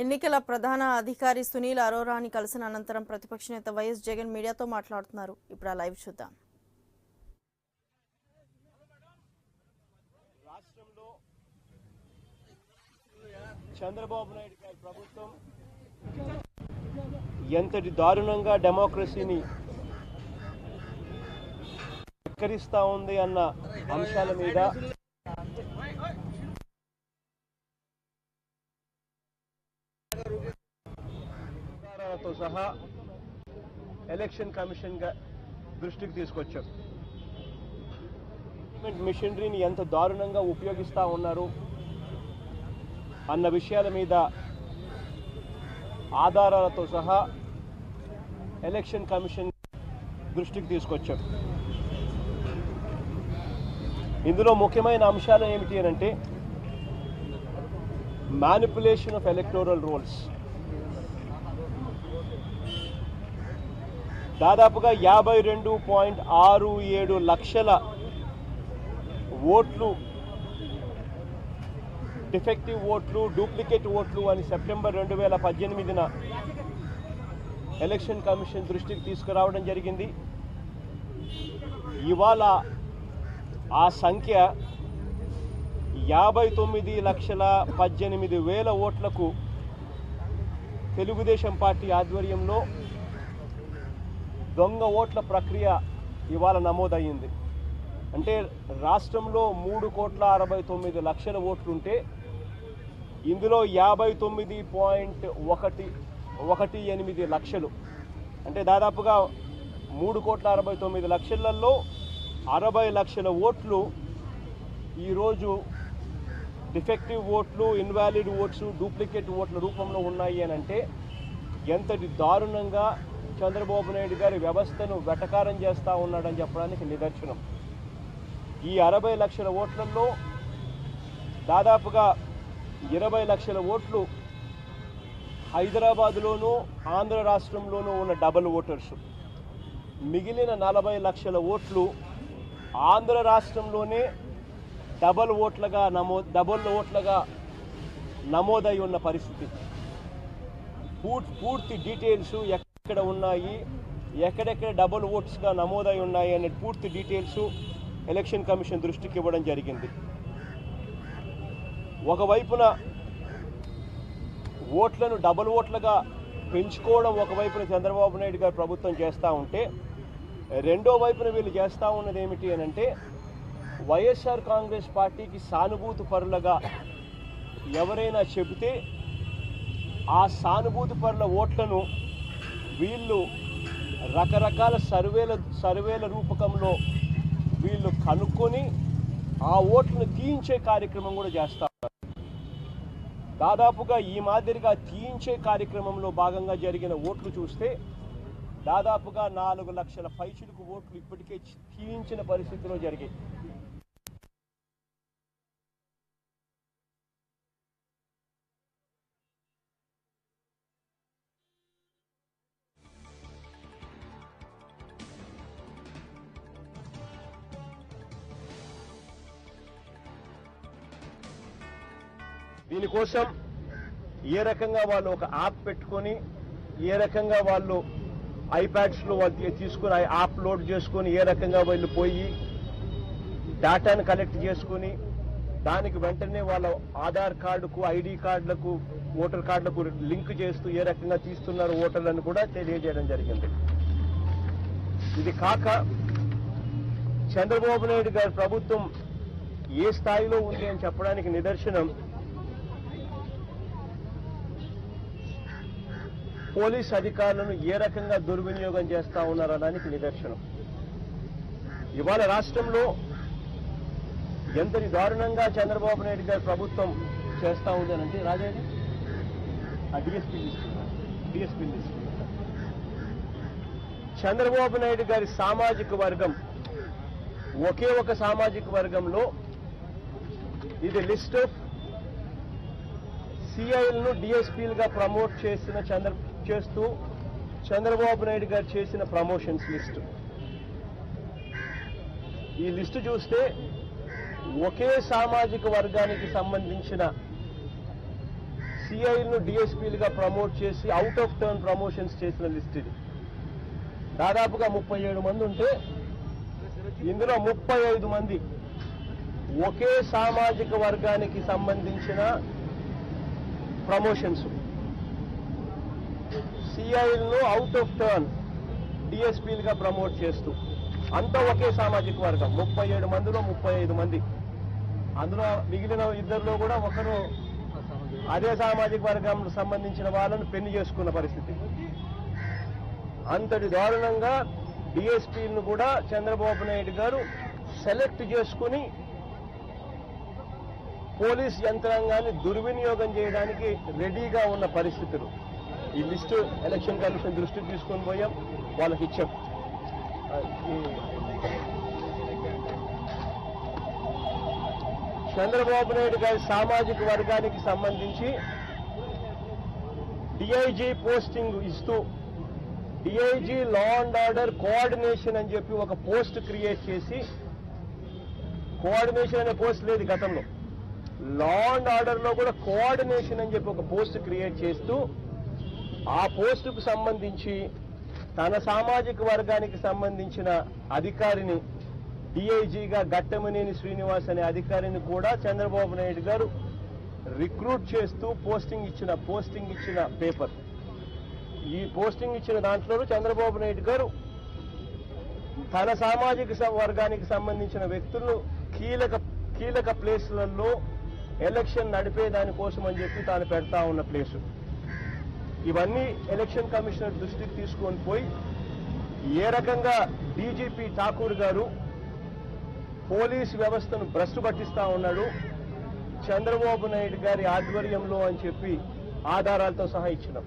ఎన్నికల ప్రధాన అధికారి సునీల్ అరోరాని కలిసిన అనంతరం ప్రతిపక్ష నేత వైఎస్ జగన్ మీడియాతో మాట్లాడుతున్నారు. ఇప్పుడు ఆ లైవ్ చూద్దాం. రాష్ట్రంలో చంద్రబాబు నాయుడు గారి ప్రభుత్వం ఎంతటి దారుణంగా డెమోక్రసీని వికరిస్తా ఉంది అన్న అంశాల మీద తో సహా ఎలక్షన్ కమిషన్ దృష్టికి తీసుకొచ్చాం. మిషనరీని ఎంత దారుణంగా ఉపయోగిస్తా ఉన్నారు అన్న విషయాల మీద ఆధారాలతో సహా ఎలక్షన్ కమిషన్ దృష్టికి తీసుకొచ్చాం. ఇందులో ముఖ్యమైన అంశాలు ఏమిటి అంటే మ్యానిపులేషన్ ఆఫ్ ఎలక్టోరల్ రోల్స్. దాదాపుగా 52.67 లక్షల ఓట్లు, డిఫెక్టివ్ ఓట్లు, డూప్లికేట్ ఓట్లు అని సెప్టెంబర్ 2018న ఎలక్షన్ కమిషన్ దృష్టికి తీసుకురావడం జరిగింది. ఇవాళ ఆ సంఖ్య 59,18,000 ఓట్లకు తెలుగుదేశం పార్టీ ఆధ్వర్యంలో దొంగ ఓట్ల ప్రక్రియ ఇవాళ నమోదయ్యింది. అంటే రాష్ట్రంలో 3,69,00,000 ఓట్లుంటే ఇందులో 59.18 లక్షలు, అంటే దాదాపుగా 3,69,00,000లలో 60 లక్షల ఓట్లు ఈరోజు డిఫెక్టివ్ ఓట్లు, ఇన్వాలిడ్ ఓట్స్, డూప్లికేట్ ఓట్ల రూపంలో ఉన్నాయి అని అంటే ఎంతటి దారుణంగా చంద్రబాబు నాయుడు గారి వ్యవస్థను వెటకారం చేస్తూ ఉన్నాడని చెప్పడానికి నిదర్శనం. ఈ 60 లక్షల ఓట్లలో దాదాపుగా 20 లక్షల ఓట్లు హైదరాబాదులోనూ ఆంధ్ర రాష్ట్రంలోనూ ఉన్న డబుల్ ఓటర్స్. మిగిలిన 40 లక్షల ఓట్లు ఆంధ్ర రాష్ట్రంలోనే డబుల్ ఓట్లుగా నమోదై ఉన్న పరిస్థితి. పూర్తి డీటెయిల్స్ ఎక్కడ ఉన్నాయి, ఎక్కడెక్కడ డబుల్ ఓట్స్గా నమోదై ఉన్నాయి అనే పూర్తి డీటెయిల్స్ ఎలక్షన్ కమిషన్ దృష్టికి ఇవ్వడం జరిగింది. ఒకవైపున ఓట్లను డబుల్ ఓట్లుగా పెంచుకోవడం ఒకవైపున చంద్రబాబు నాయుడు గారు ప్రభుత్వం చేస్తూ ఉంటే, రెండో వైపున వీళ్ళు చేస్తూ ఉన్నది ఏమిటి అని అంటే వైఎస్ఆర్ కాంగ్రెస్ పార్టీకి సానుభూతి పరులుగా ఎవరైనా చెబితే ఆ సానుభూతి పరుల ఓట్లను వీళ్ళు రకరకాల సర్వేల రూపకంలో వీళ్ళు కనుక్కొని ఆ ఓట్లను తీయించే కార్యక్రమం కూడా చేస్తారు. దాదాపుగా ఈ మాదిరిగా తీయించే కార్యక్రమంలో భాగంగా జరిగిన ఓట్లు చూస్తే దాదాపుగా 4 లక్షల పైచిలుకు ఓట్లు ఇప్పటికే తీయించిన పరిస్థితిలో జరిగాయి. దీనికోసం ఏ రకంగా వాళ్ళు ఒక యాప్ పెట్టుకొని, ఏ రకంగా వాళ్ళు ఐప్యాడ్స్లో వాళ్ళు తీసుకుని యాప్ లోడ్ చేసుకొని, ఏ రకంగా వాళ్ళు పోయి డేటాను కలెక్ట్ చేసుకుని దానికి వెంటనే వాళ్ళ ఆధార్ కార్డుకు, ఐడి కార్డులకు, ఓటర్ కార్డులకు లింక్ చేస్తూ ఏ రకంగా తీస్తున్నారు ఓటర్లను కూడా తెలియజేయడం జరిగింది. ఇది కాక చంద్రబాబు నాయుడు గారి ప్రభుత్వం ఏ స్థాయిలో ఉంది అని చెప్పడానికి నిదర్శనం పోలీస్ అధికారులను ఏ రకంగా దుర్వినియోగం చేస్తా ఉన్నారనడానికి నిదర్శనం. ఇవాళ రాష్ట్రంలో ఎంతటి దారుణంగా చంద్రబాబు నాయుడు గారి ప్రభుత్వం చేస్తూ ఉందనంటే రాజాజీ డిఎస్పీ చంద్రబాబు నాయుడు గారి సామాజిక వర్గం, ఒకే ఒక సామాజిక వర్గంలో ఇది లిస్ట్ ఆఫ్ సిఐలను డిఎస్పీలుగా ప్రమోట్ చేస్తూ చంద్రబాబు నాయుడు గారు చేసిన ప్రమోషన్స్ లిస్టు. ఈ లిస్టు చూస్తే ఒకే సామాజిక వర్గానికి సంబంధించిన సిఐలను డిఎస్పీలుగా ప్రమోట్ చేసి అవుట్ ఆఫ్ టర్న్ ప్రమోషన్స్ చేసిన లిస్ట్ ఇది. దాదాపుగా 37 మంది ఉంటే ఇందులో 35 మంది ఒకే సామాజిక వర్గానికి సంబంధించిన ప్రమోషన్స్. సిఐలను అవుట్ ఆఫ్ టర్న్ డిఎస్పీలుగా ప్రమోట్ చేస్తూ అంతా ఒకే సామాజిక వర్గం. 37 మందిలో 35 మంది. అందులో మిగిలిన ఇద్దరిలో కూడా ఒకరు అదే సామాజిక వర్గం సంబంధించిన వాళ్ళను పెళ్లి చేసుకున్న పరిస్థితి. అంతటి దారుణంగా డిఎస్పీలను కూడా చంద్రబాబు నాయుడు గారు సెలెక్ట్ చేసుకుని పోలీస్ యంత్రాంగాన్ని దుర్వినియోగం చేయడానికి రెడీగా ఉన్న పరిస్థితులు. ఈ లిస్టు ఎలక్షన్ కమిషన్ దృష్టికి తీసుకొని పోయాం, వాళ్ళకి ఇచ్చాం. చంద్రబాబు నాయుడు గారి సామాజిక వర్గానికి సంబంధించి డిఐజీ పోస్టింగ్ ఇస్తూ DIG law and order coordination అని చెప్పి ఒక పోస్ట్ క్రియేట్ చేసి, కోఆర్డినేషన్ అనే పోస్ట్ లేదు గతంలో, లా అండ్ ఆర్డర్ లో కూడా కోఆర్డినేషన్ అని చెప్పి ఒక పోస్ట్ క్రియేట్ చేస్తూ ఆ పోస్టుకు సంబంధించి తన సామాజిక వర్గానికి సంబంధించిన అధికారిని డిఐజీగా ఘట్టమనేని శ్రీనివాస్ అనే అధికారిని కూడా చంద్రబాబు నాయుడు గారు రిక్రూట్ చేస్తూ పోస్టింగ్ ఇచ్చిన పేపర్. ఈ పోస్టింగ్ ఇచ్చిన దాంట్లో చంద్రబాబు నాయుడు గారు తన సామాజిక వర్గానికి సంబంధించిన వ్యక్తులను కీలక ప్లేస్లలో ఎలక్షన్ నడిపే దానికోసం అని చెప్పి తాను పెడతా ఉన్న ప్లేసు. ఇవన్నీ ఎలక్షన్ కమిషనర్ దృష్టికి తీసుకొని పోయి ఏ రకంగా డీజీపీ ఠాకూర్ గారు పోలీసు వ్యవస్థను భ్రష్టు పట్టిస్తా ఉన్నాడు చంద్రబాబు నాయుడు గారి ఆధ్వర్యంలో అని చెప్పి ఆధారాలతో సహా ఇచ్చినాం.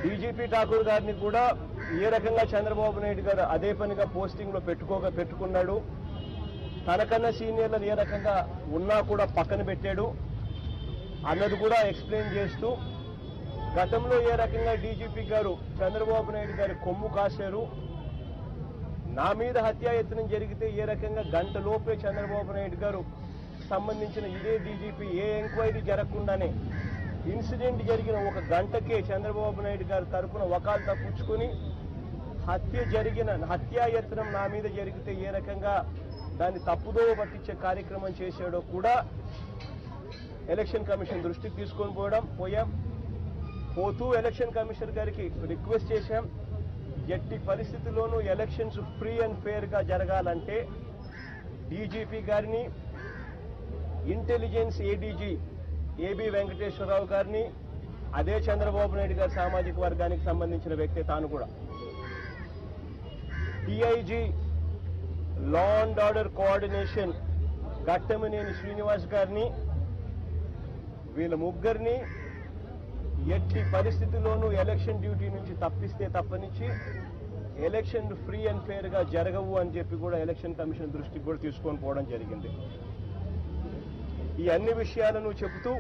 డీజీపీ ఠాకూర్ గారిని కూడా ఏ రకంగా చంద్రబాబు నాయుడు గారు అదే పనిగా పోస్టింగ్ లో పెట్టుకున్నాడు, తనకన్నా సీనియర్లను ఏ రకంగా ఉన్నా కూడా పక్కన పెట్టాడు అన్నది కూడా ఎక్స్ప్లెయిన్ చేస్తూ, గతంలో ఏ రకంగా డీజీపీ గారు చంద్రబాబు నాయుడు గారి కొమ్ము కాశారు, నా మీద హత్యాయత్నం జరిగితే ఏ రకంగా గంట లోపే చంద్రబాబు నాయుడు గారు సంబంధించిన ఇదే డీజీపీ ఏ ఎంక్వైరీ జరగకుండానే ఇన్సిడెంట్ జరిగిన ఒక గంటకే చంద్రబాబు నాయుడు గారి తరఫున వకాల్తా పుచ్చుకొని హత్యాయత్నం నా మీద జరిగితే ఏ రకంగా దాన్ని తప్పుదోవ పట్టించే కార్యక్రమం చేశాడో కూడా ఎలక్షన్ కమిషన్ దృష్టికి తీసుకొని పోతూ ఎలక్షన్ కమిషనర్ గారికి రిక్వెస్ట్ చేశాం, ఎట్టి పరిస్థితుల్లోనూ ఎలక్షన్స్ ఫ్రీ అండ్ ఫెయిర్ గా జరగాలంటే డీజీపీ గారిని, ఇంటెలిజెన్స్ ఏడీజీ ఏబి వెంకటేశ్వరరావు గారిని, అదే చంద్రబాబు నాయుడు గారి సామాజిక వర్గానికి సంబంధించిన వ్యక్తి తాను కూడా, DIG law and order coordination Ghattamaneni Srinivas గారిని, వీళ్ళ ముగ్గురిని ఎట్టి పరిస్థితుల్లోనూ ఎలక్షన్ డ్యూటీ నుంచి తప్పిస్తే తప్పనిచ్చి ఎలక్షన్ ఫ్రీ అండ్ ఫెయిర్ గా జరగవు అని చెప్పి కూడా ఎలక్షన్ కమిషన్ దృష్టికి కూడా తీసుకొని పోవడం జరిగింది. ఈ అన్ని విషయాలను చెబుతూ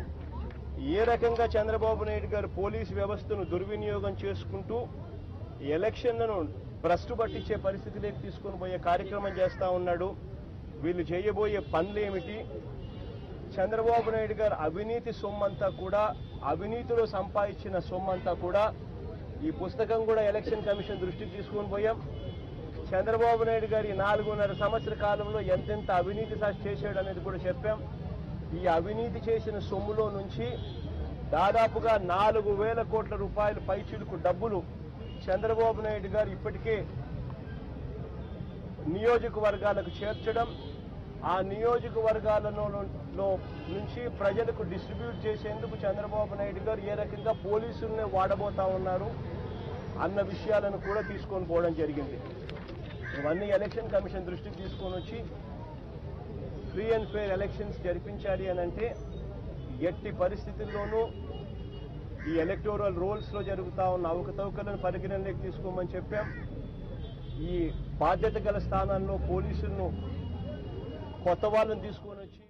ఏ రకంగా చంద్రబాబు నాయుడు గారు పోలీసు వ్యవస్థను దుర్వినియోగం చేసుకుంటూ ఎలక్షన్లను భ్రష్టు పట్టించే పరిస్థితిలోకి తీసుకొని పోయే కార్యక్రమం చేస్తా ఉన్నాడు. వీళ్ళు చేయబోయే పనులేమిటి, చంద్రబాబు నాయుడు గారు అవినీతి సొమ్మంతా కూడా, అవినీతిలో సంపాదించిన సొమ్మంతా కూడా ఈ పుస్తకం కూడా ఎలక్షన్ కమిషన్ దృష్టికి తీసుకొని పోయాం. చంద్రబాబు నాయుడు గారి 4.5 సంవత్సర కాలంలో ఎంతెంత అవినీతి చేశాడు అనేది కూడా చెప్పాం. ఈ అవినీతి చేసిన సొమ్ములో నుంచి దాదాపుగా 4,000 కోట్ల రూపాయలు పైచిలుకు డబ్బులు చంద్రబాబు నాయుడు గారు ఇప్పటికే నియోజకవర్గాలకు చేర్చడం, ఆ నియోజకవర్గాలలో నుంచి ప్రజలకు డిస్ట్రిబ్యూట్ చేసేందుకు చంద్రబాబు నాయుడు గారు ఏ రకంగా పోలీసుల్ని వాడబోతా ఉన్నారు అన్న విషయాలను కూడా తీసుకొని పోవడం జరిగింది. ఇవన్నీ ఎలక్షన్ కమిషన్ దృష్టికి తీసుకొని వచ్చి ఫ్రీ అండ్ ఫెయిర్ ఎలక్షన్స్ జరిపించాలి అని అంటే ఎట్టి పరిస్థితుల్లోనూ ఈ ఎలక్టోరల్ రోల్స్ లో జరుగుతా ఉన్న అవకతవకలను పరిగణనలోకి తీసుకోమని చెప్పాం. ఈ బాధ్యత గల స్థానాల్లో పోలీసులను కొత్త వాళ్ళని తీసుకొని వచ్చి